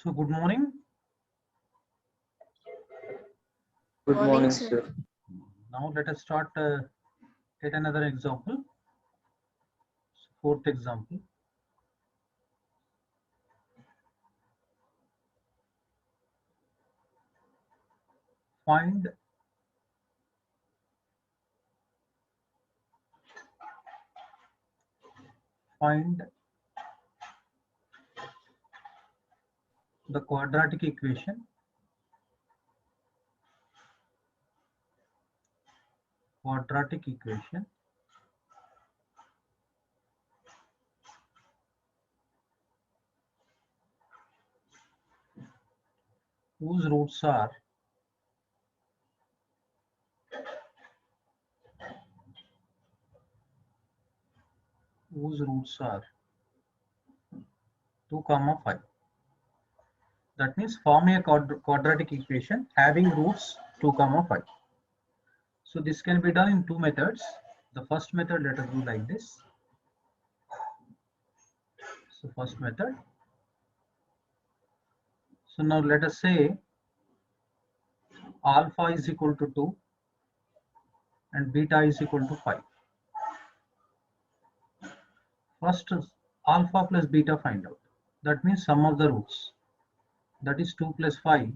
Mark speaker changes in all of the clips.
Speaker 1: So good morning.
Speaker 2: Good
Speaker 3: Morning,
Speaker 2: morning,
Speaker 3: sir.
Speaker 2: sir.
Speaker 1: Now let us start yet another example. Fourth example. Find the quadratic equation whose roots are 2, 5. That means form a quadratic equation having roots 2, 5. So this can be done in two methods. The first method, let us do like this. So first method. So now let us say alpha is equal to 2 and beta is equal to 5. First, alpha plus beta find out. That means sum of the roots. That is 2 plus 5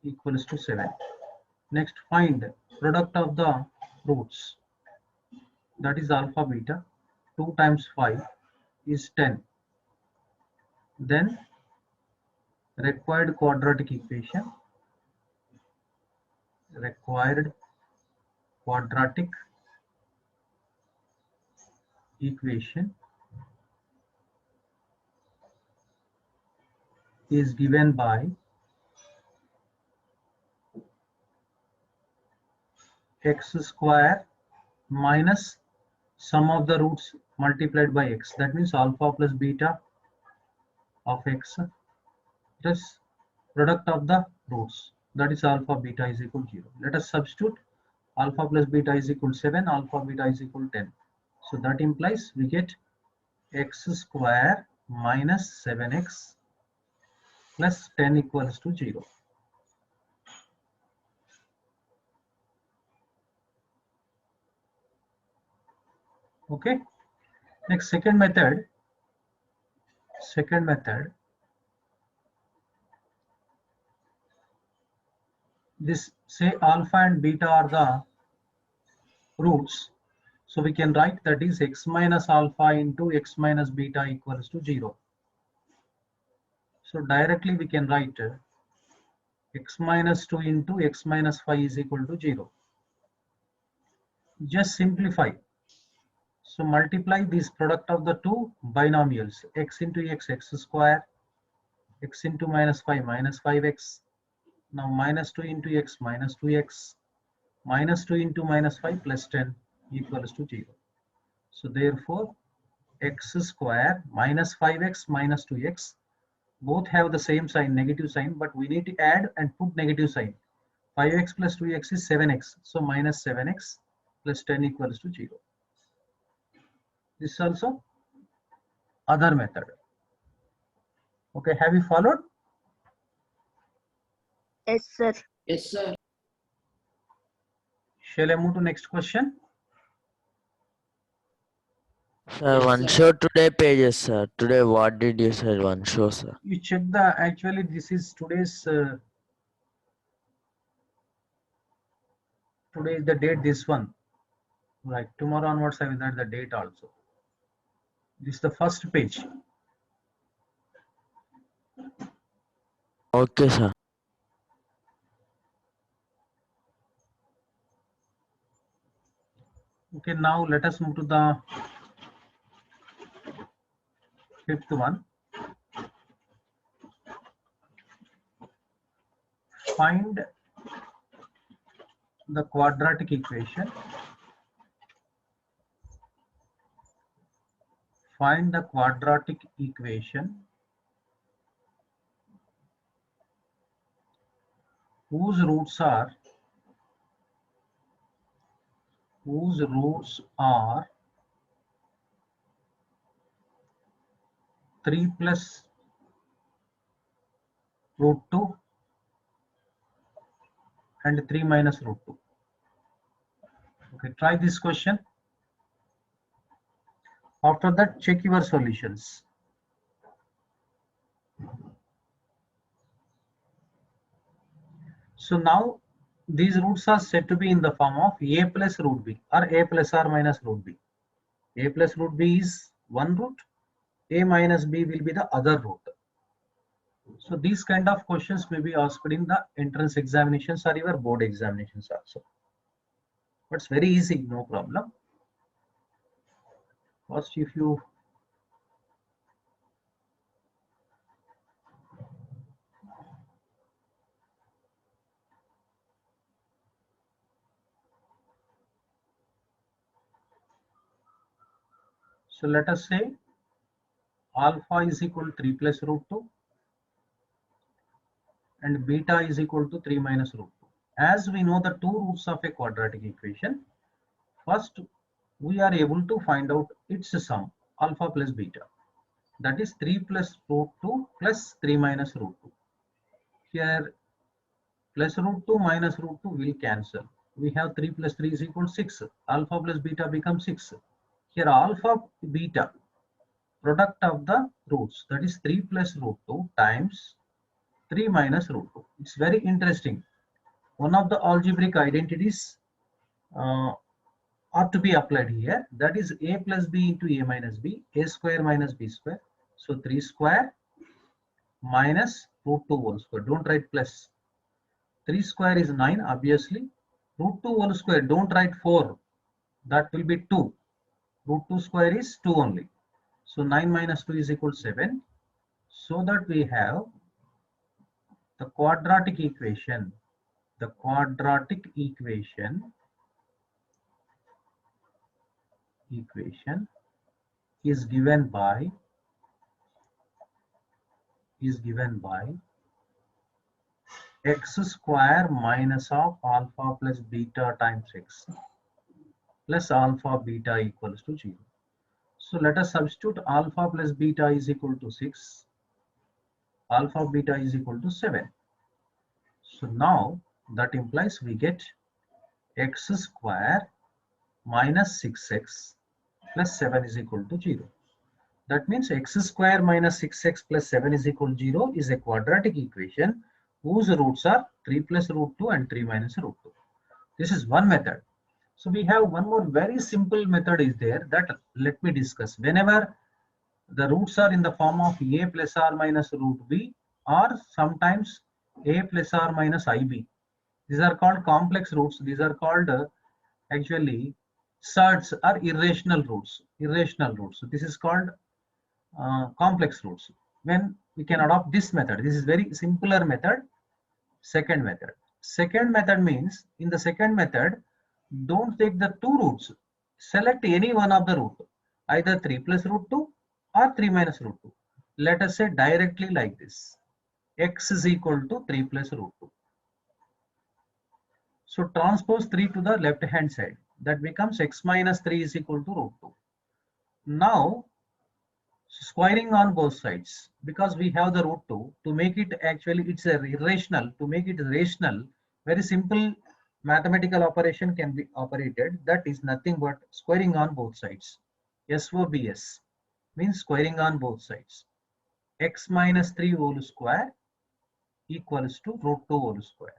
Speaker 1: equals to 7. Next, find product of the roots. That is alpha beta. 2 times 5 is 10. Then required quadratic equation. Required quadratic equation is given by x square minus sum of the roots multiplied by x. That means alpha plus beta of x plus product of the roots. That is alpha beta is equal to 0. Let us substitute alpha plus beta is equal to 7, alpha beta is equal to 10. So that implies we get x square minus 7x plus 10 equals to 0. Okay. Next, second method. This say alpha and beta are the roots. So we can write that is x minus alpha into x minus beta equals to 0. So directly we can write x minus 2 into x minus 5 is equal to 0. Just simplify. So multiply this product of the two binomials, x into x, x square, x into minus 5, minus 5x. Now minus 2 into x, minus 2x, minus 2 into minus 5 plus 10 equals to 0. So therefore, x square minus 5x minus 2x both have the same sign, negative sign, but we need to add and put negative sign. 5x plus 2x is 7x. So minus 7x plus 10 equals to 0. This is also other method. Okay, have you followed?
Speaker 3: Yes, sir.
Speaker 2: Yes, sir.
Speaker 1: Shall I move to next question?
Speaker 4: Sir, one show today pages, sir. Today, what did you say? One show, sir.
Speaker 1: You check the, actually this is today's, today is the date, this one. Like tomorrow onwards I will add the date also. This is the first page.
Speaker 4: Okay, sir.
Speaker 1: Okay, now let us move to the fifth one. Find the quadratic equation. Find the quadratic equation whose roots are 3 plus root 2 and 3 minus root 2. Okay, try this question. After that, check your solutions. So now these roots are said to be in the form of a plus root b or a plus r minus root b. A plus root b is one root, a minus b will be the other root. So these kind of questions may be asked in the entrance examinations or your board examinations also. But it's very easy, no problem. First, if you so let us say alpha is equal to 3 plus root 2 and beta is equal to 3 minus root 2. As we know the two roots of a quadratic equation, first we are able to find out its sum, alpha plus beta. That is 3 plus root 2 plus 3 minus root 2. Here plus root 2 minus root 2 will cancel. We have 3 plus 3 is equal to 6. Alpha plus beta becomes 6. Here alpha beta product of the roots, that is 3 plus root 2 times 3 minus root 2. It's very interesting. One of the algebraic identities are to be applied here. That is a plus b into a minus b, a square minus b square. So 3 square minus root 2 whole square. Don't write plus. 3 square is 9, obviously. Root 2 whole square, don't write 4. That will be 2. Root 2 square is 2 only. So 9 minus 2 is equal to 7. So that we have the quadratic equation. The quadratic equation is given by x square minus of alpha plus beta times x plus alpha beta equals to 0. So let us substitute alpha plus beta is equal to 6, alpha beta is equal to 7. So now that implies we get x square minus 6x plus 7 is equal to 0. That means x square minus 6x plus 7 is equal to 0 is a quadratic equation whose roots are 3 plus root 2 and 3 minus root 2. This is one method. So we have one more very simple method is there that let me discuss. Whenever the roots are in the form of a plus r minus root b or sometimes a plus r minus ib. These are called complex roots. These are called actually surds or irrational roots. So this is called complex roots. When we can adopt this method, this is very simpler method. Second method means in the second method, don't take the two roots. Select any one of the root, either 3 plus root 2 or 3 minus root 2. Let us say directly like this. X is equal to 3 plus root 2. So transpose 3 to the left hand side. That becomes x minus 3 is equal to root 2. Now squaring on both sides, because we have the root 2, to make it actually it's a irrational, to make it rational, very simple mathematical operation can be operated. That is nothing but squaring on both sides. SOBS means squaring on both sides. X minus 3 whole square equals to root 2 whole square.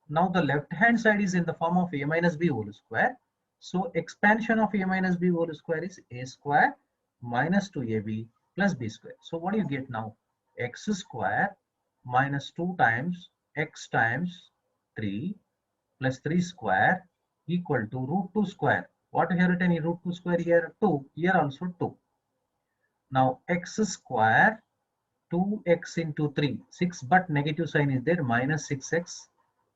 Speaker 1: Now the left hand side is in the form of a minus b whole square. So expansion of a minus b whole square is a square minus 2ab plus b square. So what do you get now? X square minus 2 times x times 3 plus 3 square equal to root 2 square. What have you written in root 2 square here? 2. Here also 2. Now x square 2x into 3, 6, but negative sign is there, minus 6x.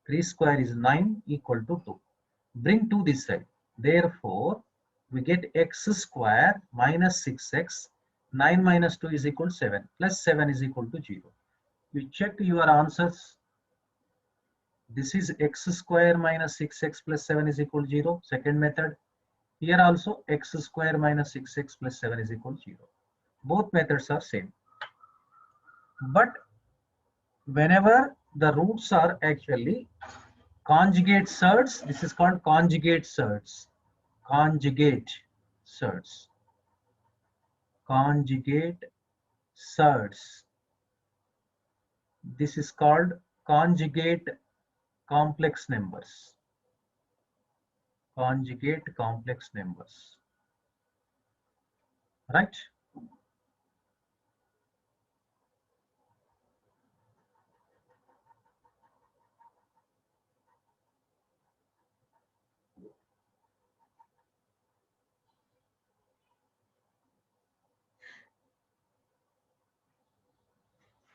Speaker 1: 3 square is 9 equal to 2. Bring 2 this side. Therefore, we get x square minus 6x. 9 minus 2 is equal to 7. Plus 7 is equal to 0. You check your answers. This is x square minus 6x plus 7 is equal to 0. Second method. Here also x square minus 6x plus 7 is equal to 0. Both methods are same. But whenever the roots are actually conjugate surds, this is called conjugate surds. Conjugate surds. Conjugate surds. This is called conjugate complex numbers. Conjugate complex numbers. Right?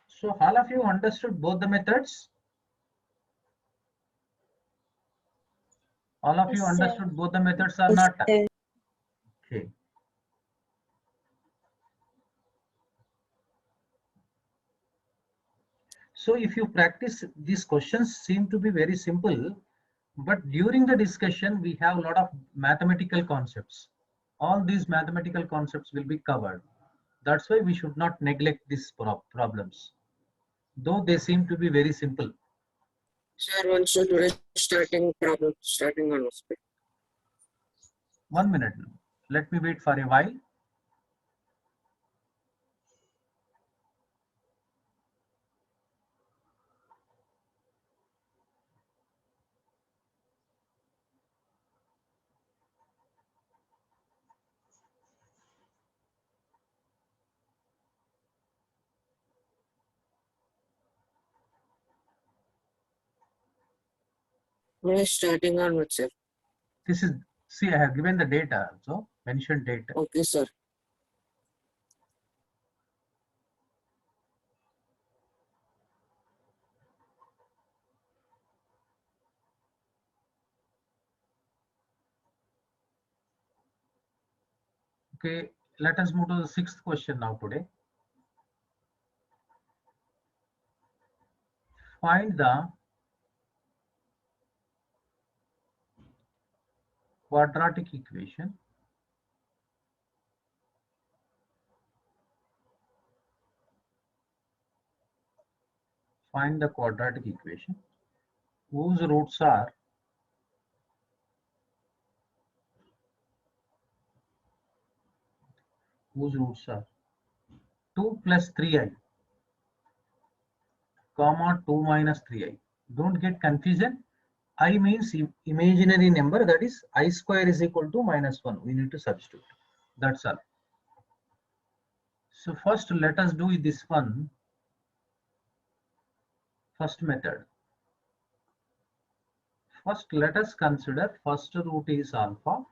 Speaker 1: So all of you understood both the methods? All of you
Speaker 3: Yes, sir.
Speaker 1: understood both the methods or
Speaker 3: Yes,
Speaker 1: not?
Speaker 3: sir.
Speaker 1: Okay. So if you practice, these questions seem to be very simple, but during the discussion, we have a lot of mathematical concepts. All these mathematical concepts will be covered. That's why we should not neglect these problems, though they seem to be very simple.
Speaker 2: Sir, one show today starting problem, starting on speed.
Speaker 1: 1 minute. Let me wait for a while.
Speaker 2: Today starting on what, sir?
Speaker 1: This is, see, I have given the data also, mentioned data.
Speaker 2: Okay, sir.
Speaker 1: Okay, let us move to the 6th question now today. Find the quadratic equation whose roots are whose roots are 2 plus 3i, comma 2 minus 3i. Don't get confusion. I means imaginary number, that is I square is equal to minus 1. We need to substitute. That's all. So first let us do this one. First method. First let us consider first root is alpha.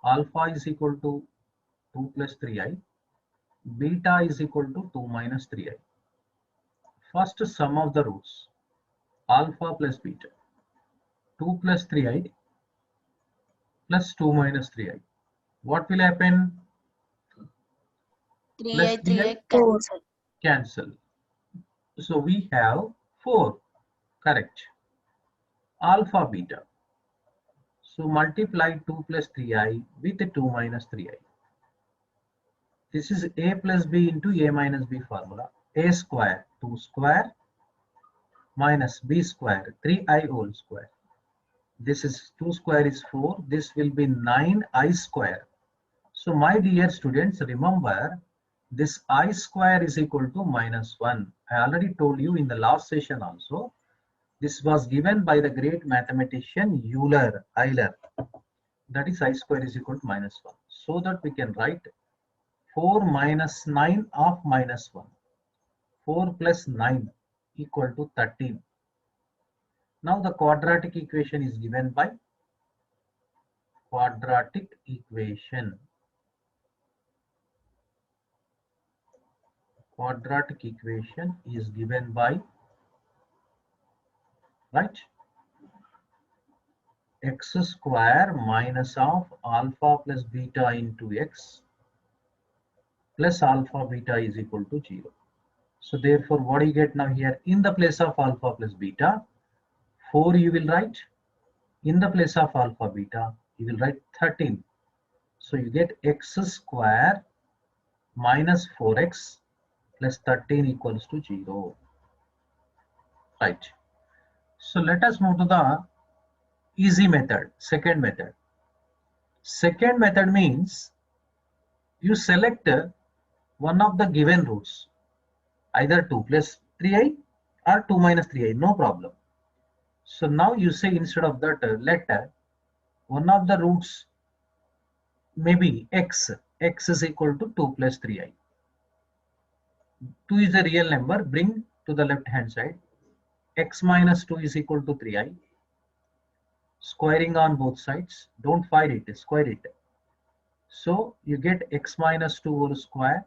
Speaker 1: Alpha is equal to 2 plus 3i. Beta is equal to 2 minus 3i. First sum of the roots. Alpha plus beta. 2 plus 3i plus 2 minus 3i. What will happen?
Speaker 3: 3i, 3i,
Speaker 1: Plus 3i
Speaker 3: cancel.
Speaker 1: cancel. So we have 4. Correct. Alpha beta. So multiply 2 plus 3i with 2 minus 3i. This is a plus b into a minus b formula. A square 2 square minus b square 3i whole square. This is 2 square is 4. This will be 9i square. So my dear students, remember this I square is equal to minus 1. I already told you in the last session also. This was given by the great mathematician Euler. That is I square is equal to minus 1. So that we can write 4 minus 9 of minus 1. 4 plus 9 equal to 13. Now the quadratic equation is given by quadratic equation. Quadratic equation is given by, right, x square minus of alpha plus beta into x plus alpha beta is equal to 0. So therefore what do you get now here? In the place of alpha plus beta, 4 you will write. In the place of alpha beta, you will write 13. So you get x square minus 4x plus 13 equals to 0. Right. So let us move to the easy method, second method. Second method means you select one of the given roots, either 2 plus 3i or 2 minus 3i, no problem. So now you say instead of that, let one of the roots maybe x is equal to 2 plus 3i. 2 is a real number, bring to the left hand side. X minus 2 is equal to 3i. Squaring on both sides, don't find it, square it. So you get x minus 2 whole square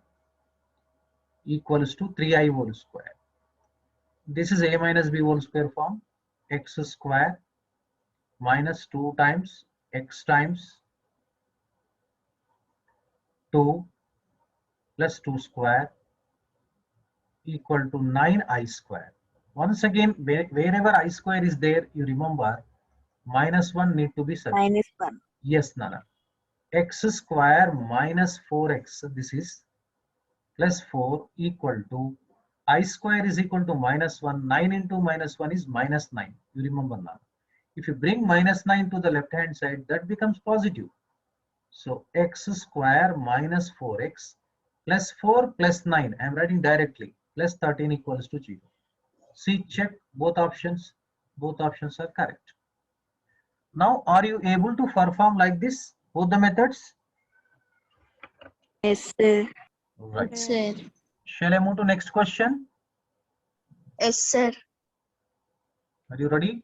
Speaker 1: equals to 3i whole square. This is a minus b whole square form. X square minus 2 times x times 2 plus 2 square equal to 9i square. Once again, wherever I square is there, you remember minus 1 need to be substituted.
Speaker 3: Minus 1.
Speaker 1: Yes, Nana. X square minus 4x, this is plus 4 equal to I square is equal to minus 1. 9 into minus 1 is minus 9. You remember now. If you bring minus 9 to the left hand side, that becomes positive. So x square minus 4x plus 4 plus 9. I am writing directly. Plus 13 equals to 0. See, check both options. Both options are correct. Now, are you able to perform like this? Both the methods?
Speaker 3: Yes, sir.
Speaker 1: Right.
Speaker 5: Sir.
Speaker 1: Shall I move to next question?
Speaker 5: Yes, sir.
Speaker 1: Are you ready?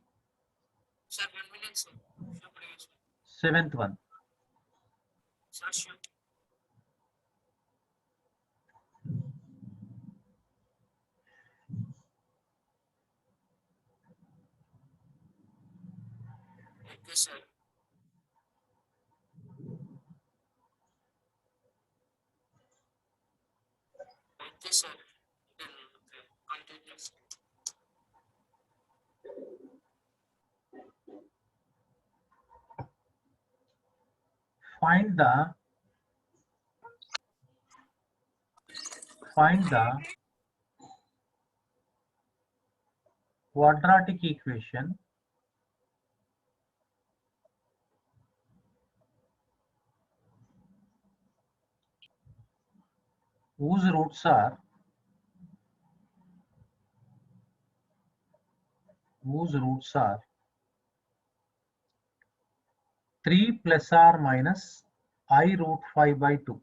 Speaker 2: Sir, 1 minute, sir. Sir, please.
Speaker 1: Seventh one.
Speaker 2: Sir, sure. Okay, sir. Okay, sir. Then, okay, continue.
Speaker 1: Find the quadratic equation whose roots are 3 plus or minus I root 5 by 2.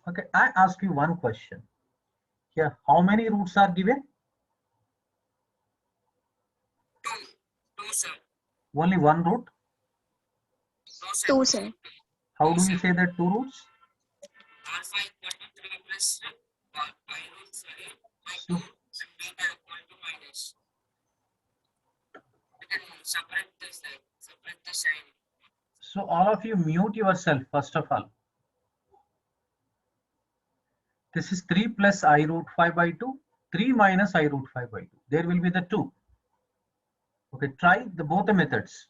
Speaker 1: Okay, I ask you one question. Here, how many roots are given?
Speaker 2: 2, sir.
Speaker 1: Only one root.
Speaker 2: No, sir.
Speaker 5: 2, sir.
Speaker 1: How do we say that two roots?
Speaker 2: Alpha equal to 3 plus I root 3 by
Speaker 1: So,
Speaker 2: 2 and beta equal to minus. You can separate the sign.
Speaker 1: so all of you mute yourself first of all. This is 3 plus I root 5 by 2, 3 minus I root 5 by 2. There will be the 2. Okay, try both the methods.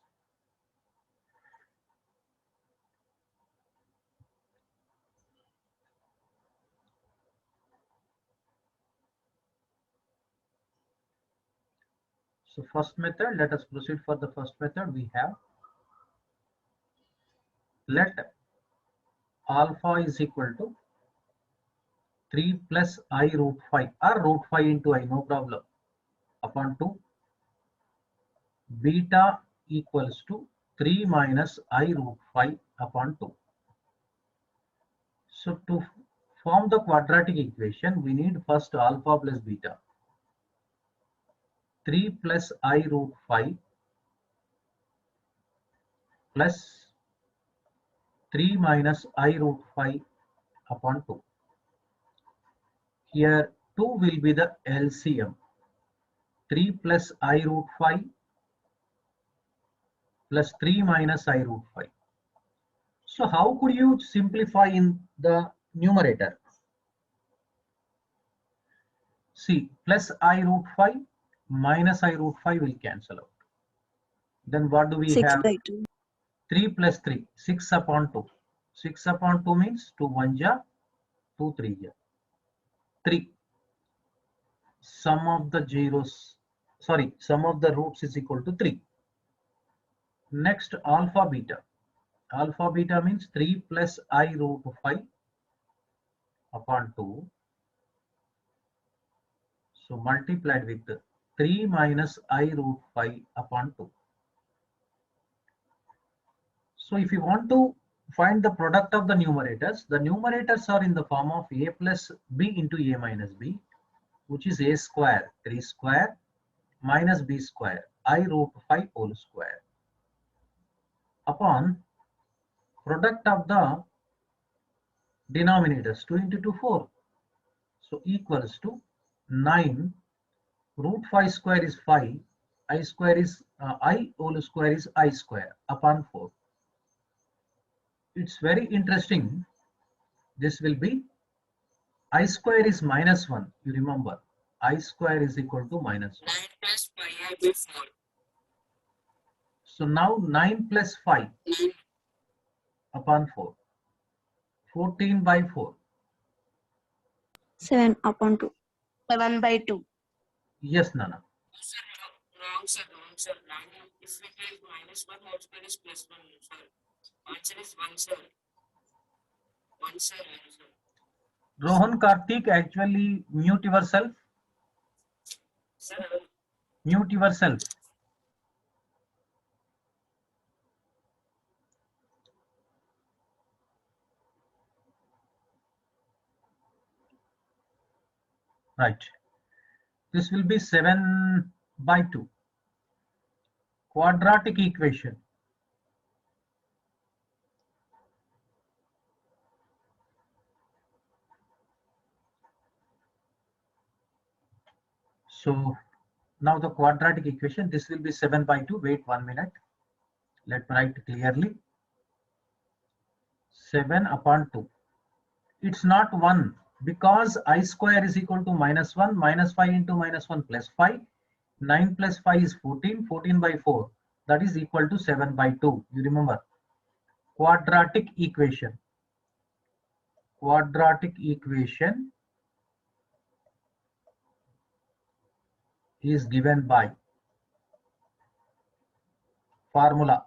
Speaker 1: So first method, let us proceed for the first method. We have let alpha is equal to 3 plus I root 5 or root 5 into I, no problem, upon 2. Beta equals to 3 minus I root 5 upon 2. So to form the quadratic equation, we need first alpha plus beta. 3 plus I root 5 plus 3 minus I root 5 upon 2. Here 2 will be the LCM. 3 plus I root 5 plus 3 minus I root 5. So how could you simplify in the numerator? See, plus I root 5 minus I root 5 will cancel out. Then what do we
Speaker 3: 6
Speaker 1: have?
Speaker 3: by 2.
Speaker 1: 3 plus 3, 6 upon 2. 6 upon 2 means 2 1 ja 2 3 here 3. Sum of the roots is equal to 3. Next, alpha beta. Alpha beta means 3 plus I root 5 upon 2. So multiplied with 3 minus I root 5 upon 2. So if you want to find the product of the numerators are in the form of a plus b into a minus b, which is a square 3 square minus b square I root 5 whole square upon product of the denominators 2 into 2 4. So equals to 9 root 5 square is 5 I square is I whole square is I square upon 4. It's very interesting. This will be I square is minus 1. You remember I square is equal to minus 1.
Speaker 2: 9 plus 5 will be 4.
Speaker 1: So now 9 plus 5
Speaker 2: 9
Speaker 1: upon 4. 14 by 4.
Speaker 5: 7 upon 2. 7 by 2.
Speaker 1: Yes, Nana.
Speaker 2: sir, wrong sir, wrong sir. 9 if we take minus 1 whole square is plus 1 sir. Answer is 1 sir. 1 sir, answer.
Speaker 1: Rohan Karthik, actually mute yourself.
Speaker 2: Sir,
Speaker 1: Mute yourself. Right. This will be 7 by 2. Quadratic equation. So now the quadratic equation, this will be 7 by 2. Wait 1 minute. Let me write clearly. 7 upon 2. It's not 1 because I square is equal to minus 1. Minus 5 into minus 1 plus 5. 9 plus 5 is 14. 14 by 4. That is equal to 7 by 2. You remember. Quadratic equation. Quadratic equation is given by formula,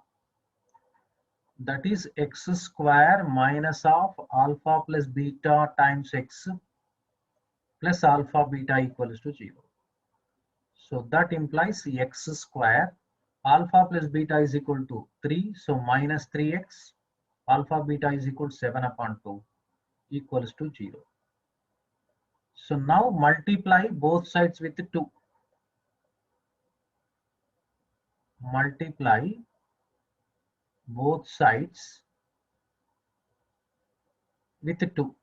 Speaker 1: that is x square minus of alpha plus beta times x plus alpha beta equals to 0. So that implies x square alpha plus beta is equal to 3. So minus 3x alpha beta is equal to 7 upon 2 equals to 0. So now multiply both sides with 2. Multiply both sides with 2.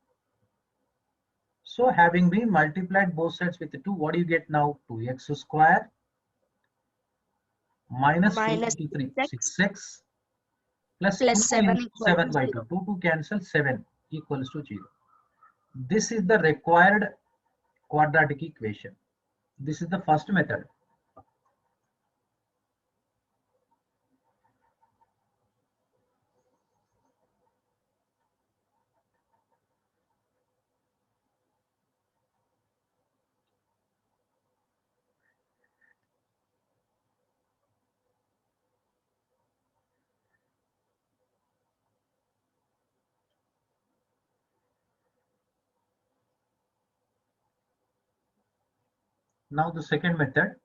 Speaker 1: So having been multiplied both sides with 2, what do you get now? 2x square minus 2
Speaker 5: Minus
Speaker 1: into 3,
Speaker 5: 6x
Speaker 1: 6x plus 2
Speaker 5: plus 7
Speaker 1: into
Speaker 5: equal
Speaker 1: 7
Speaker 5: to
Speaker 1: by 2.
Speaker 5: 0.
Speaker 1: 2 cancel 7 equals to 0. This is the required quadratic equation. This is the first method. Now the second method.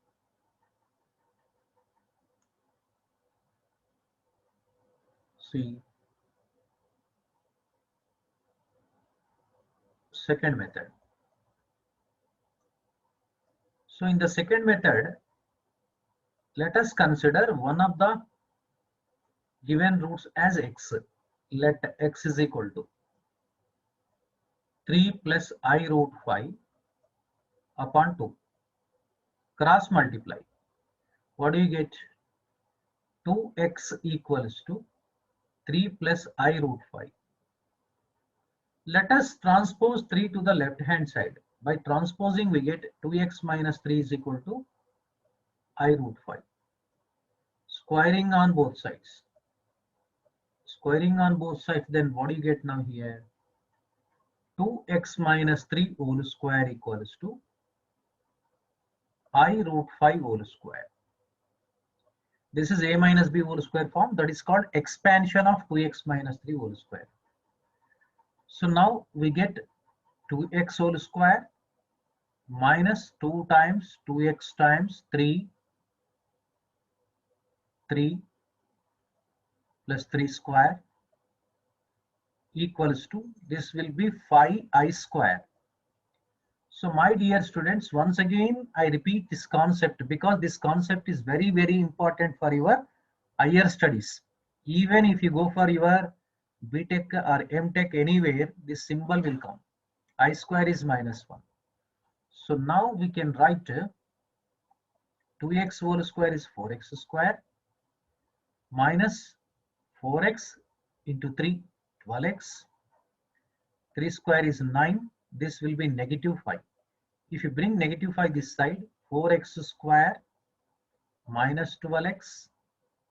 Speaker 1: See, second method. So in the second method, let us consider one of the given roots as x. Let x is equal to 3 plus I root 5 upon 2. Cross multiply. What do you get? 2x equals to 3 plus I root 5. Let us transpose 3 to the left hand side. By transposing, we get 2x minus 3 is equal to I root 5. Squaring on both sides. Squaring on both sides, then what do you get now here? 2x minus 3 whole square equals to I root 5 whole square. This is a minus b whole square form, that is called expansion of 2x minus 3 whole square. So now we get 2x whole square minus 2 times 2x times 3 plus 3 square equals to, this will be 5i square. So my dear students, once again I repeat this concept because this concept is very, very important for your higher studies. Even if you go for your BTech or MTech anywhere, this symbol will come. I square is minus 1. So now we can write 2x whole square is 4x square minus 4x into 3, 12x. 3 square is 9. This will be negative 5. If you bring negative 5 this side, 4x square minus 12x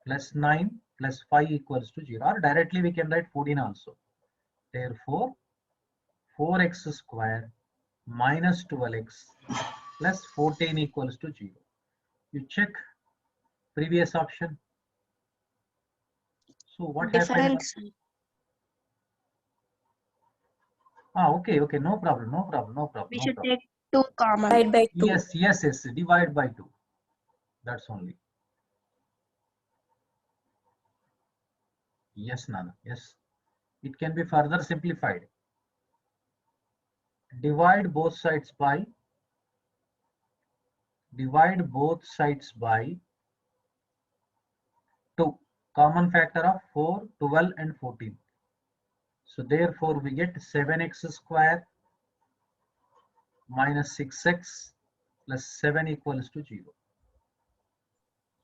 Speaker 1: plus 9 plus 5 equals to 0. Or directly we can write 14 also. Therefore, 4x square minus 12x plus 14 equals to 0. You check previous option. So what happened?
Speaker 5: Difference.
Speaker 1: Okay, no problem.
Speaker 5: We should take 2 common.
Speaker 3: Divide by 2.
Speaker 1: Yes, divide by 2. That's only. Yes, Nana, yes. It can be further simplified. Divide both sides by 2. Common factor of 4, 12 and 14. So therefore we get 7x square minus 6x plus 7 equals to 0.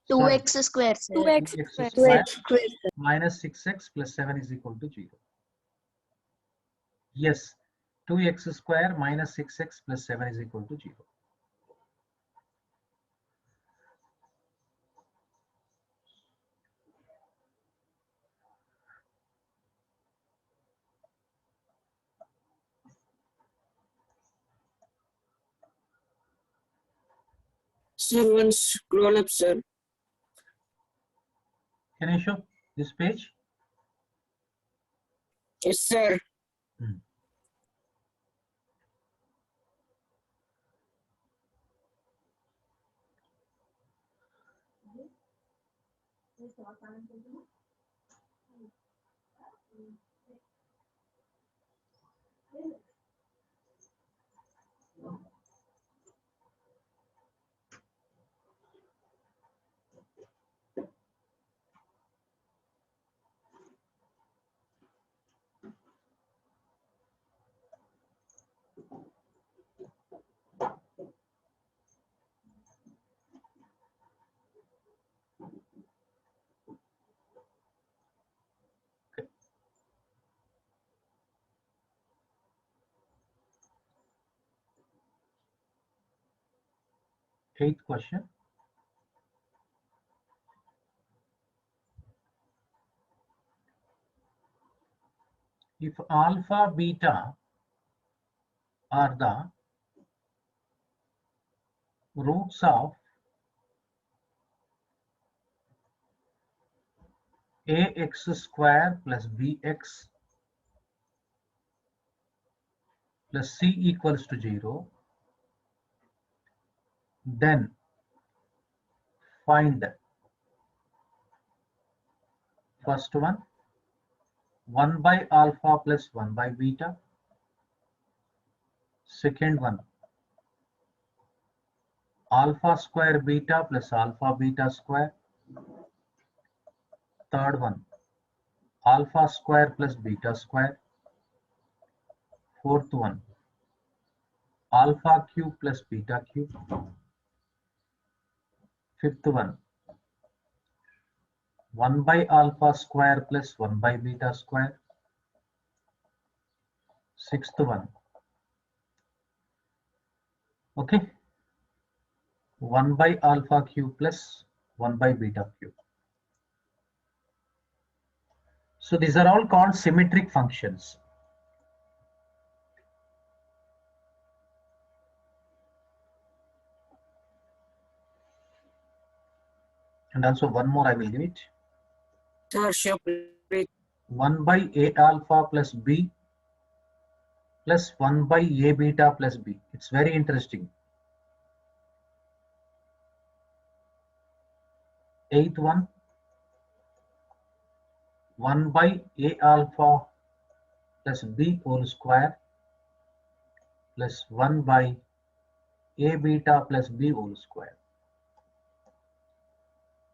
Speaker 5: 2x square. Sir.
Speaker 3: 2x
Speaker 1: 2x
Speaker 3: square.
Speaker 1: square minus 6x plus 7 is equal to 0. Yes, 2x square minus 6x plus 7 is equal to 0.
Speaker 2: Sir, one scroll up, sir.
Speaker 1: Can I show this page?
Speaker 2: Yes, sir.
Speaker 1: Eighth question. If alpha, beta are the roots of ax square plus bx plus c equals to 0, then find first one 1 by alpha plus 1 by beta, second one alpha square beta plus alpha beta square, third one alpha square plus beta square, fourth one alpha cube plus beta cube, fifth one 1 by alpha square plus 1 by beta square, sixth one, okay, 1 by alpha cube plus 1 by beta cube. So these are all called symmetric functions. And also one more I will give it.
Speaker 2: Sir, sure, please.
Speaker 1: 1 by A alpha plus B plus 1 by A beta plus B. It's very interesting. Eighth one, 1 by A alpha plus B whole square plus 1 by A beta plus B whole square.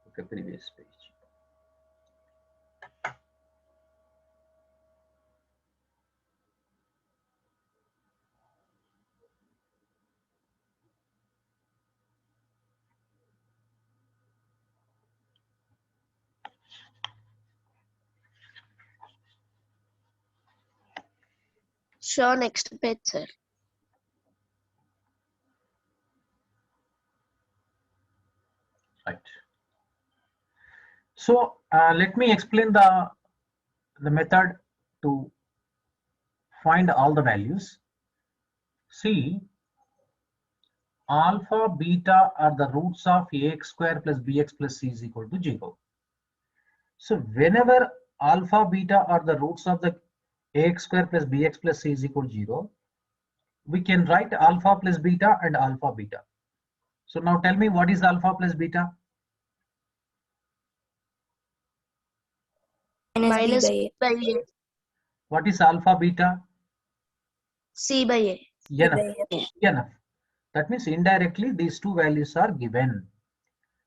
Speaker 1: Okay, previous page.
Speaker 5: Show next page, sir.
Speaker 1: Right. So let me explain the method to find all the values. See, alpha, beta are the roots of ax square plus bx plus c is equal to 0. So whenever alpha, beta are the roots of the ax square plus bx plus c is equal to 0, we can write alpha plus beta and alpha beta. So now tell me, what is alpha plus beta?
Speaker 5: Minus B by A.
Speaker 1: What is alpha beta?
Speaker 5: C by A.
Speaker 1: Enough. Enough. That means indirectly these two values are given.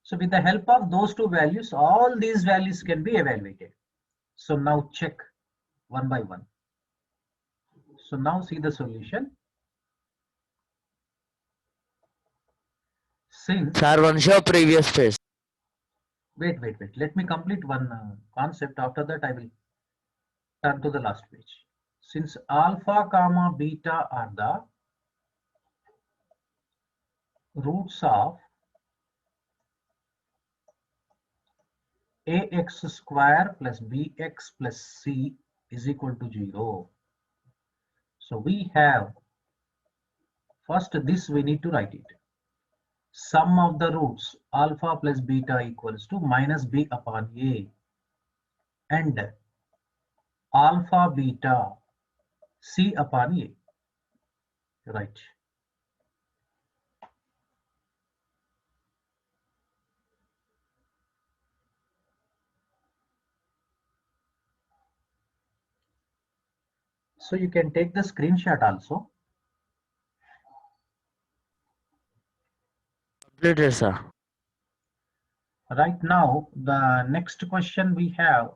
Speaker 1: So with the help of those two values, all these values can be evaluated. So now check one by one. So now see the solution. Since,
Speaker 4: Sir, one show previous page.
Speaker 1: wait. Let me complete one concept. After that, I will turn to the last page. Since alpha comma beta are the roots of ax square plus bx plus c is equal to 0. So we have, first this we need to write it. Sum of the roots alpha plus beta equals to minus b upon a, and alpha beta c upon a. Right. So you can take the screenshot also.
Speaker 4: Completed, sir.
Speaker 1: Right now, the next question we have,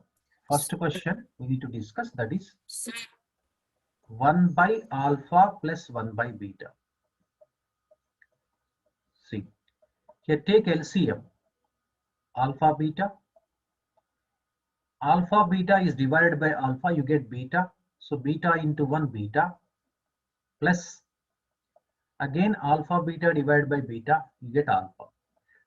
Speaker 1: first question we need to discuss, that is
Speaker 2: Sir,
Speaker 1: 1 by alpha plus 1 by beta. See, here take LCM. Alpha beta. Alpha beta is divided by alpha, you get beta. So beta into 1 beta plus again alpha beta divided by beta, you get alpha.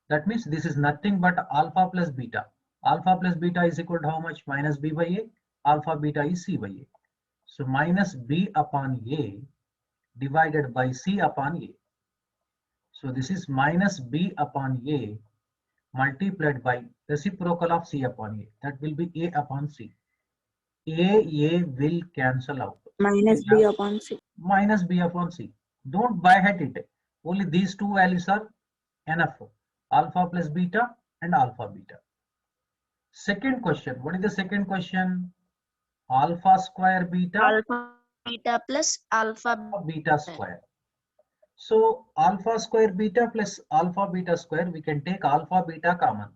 Speaker 1: That means this is nothing but alpha plus beta. Alpha plus beta is equal to how much? Minus b by a. Alpha beta is c by a. So minus b upon a divided by c upon a. So this is minus b upon a multiplied by reciprocal of c upon a. That will be a upon c. A will cancel out.
Speaker 3: Minus B upon C.
Speaker 1: Minus b upon c. Don't by heart it. Only these two values are enough. Alpha plus beta and alpha beta. Second question. What is the second question? Alpha square beta.
Speaker 5: Alpha beta plus alpha
Speaker 1: Beta square. So alpha square beta plus alpha beta square, we can take alpha beta common.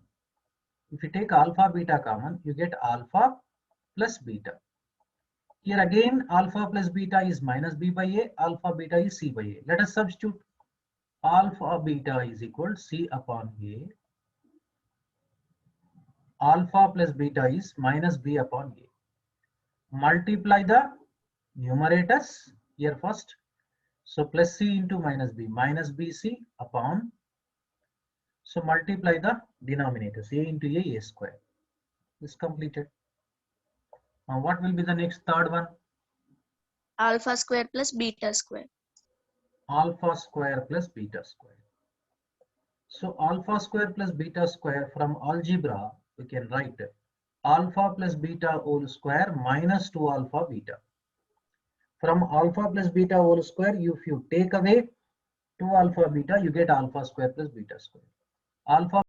Speaker 1: If you take alpha beta common, you get alpha plus beta. Here again alpha plus beta is minus b by a, alpha beta is c by a. Let us substitute. Alpha beta is equal to c upon a. Alpha plus beta is minus b upon a. Multiply the numerators here first. So plus c into minus bc upon. So multiply the denominators, a into a square. This completed. Now what will be the next third one?
Speaker 5: alpha square plus beta square.
Speaker 1: Alpha square plus beta square. So alpha square plus beta square from algebra, we can write alpha plus beta whole square minus 2 alpha beta. From alpha plus beta whole square, if you take away 2 alpha beta, you get alpha square plus beta square. Alpha